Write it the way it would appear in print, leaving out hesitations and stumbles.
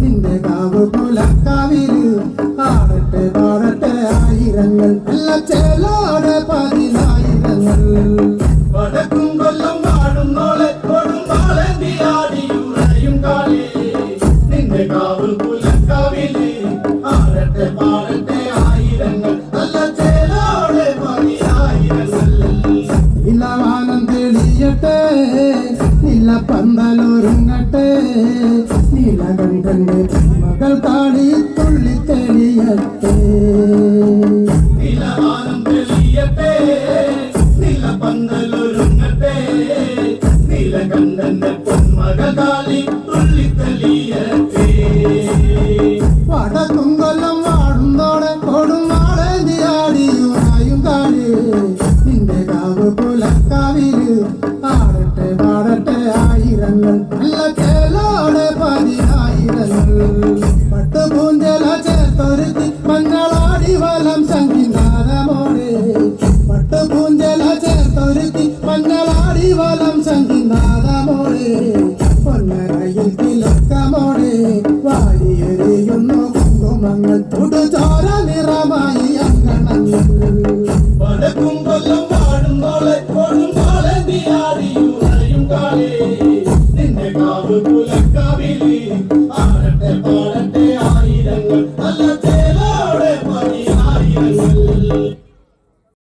നിന്റെ കാവ് പുലക്കാവില് ആടട്ടെ പാടട്ടെ ആയിരങ്ങൾ അല്ല ചേലോടെ പതിനായിരങ്ങൾ വടക്കും കൊല്ലം വാടുന്നോളെ കൊടുമ്പാളെ നീയാടിയുറയും കാലേ നിന്റെ കാവിൽ പുലക്കാവില് ആടട്ടെ പാടട്ടെ ആയിരങ്ങൾ അല്ല ചേലോടെ പതിനായിരങ്ങൾ ഇലവാനം തെളിയട്ടെ നില പന്തലൊരുങ്ങട്ടെ നീലകണ്ഠന്റെ മകൾ കാളി തുള്ളി തെളിയട്ടെ നിലവാനം തെളിയട്ടെ നില പന്തലൊരുങ്ങട്ടെ നീലകണ്ഠന്റെ പൊന്മകൾ കാളി തുള്ളി തെളിയട്ടെ വടക്കും കൊല്ലം വാടുന്നോടെ കൊടുമാളെ നീയാടിയുറായും കാളി നിന്റെ കാവ് പുലക്കാവില് ആടട്ടെ പാടട്ടെ ആയിരങ്ങൾ നല്ല ചേലോടെ പതിനായിരങ്ങൾ പട്ടുപൂഞ്ചല ചേർത്തൊരുത്തി മഞ്ഞളാടി വലം സംഗീനാദമോടെ പട്ടുപൂഞ്ചല ചേർത്തൊരുത്തി മഞ്ഞളാടി വലം സംഗീനാദമോടെ പൊന്നരയിൽ തിലക്കമോടെ വാരിയെറിയുന്നു കുങ്കുമങ്ങൾ ചുടുചോര നിറമായി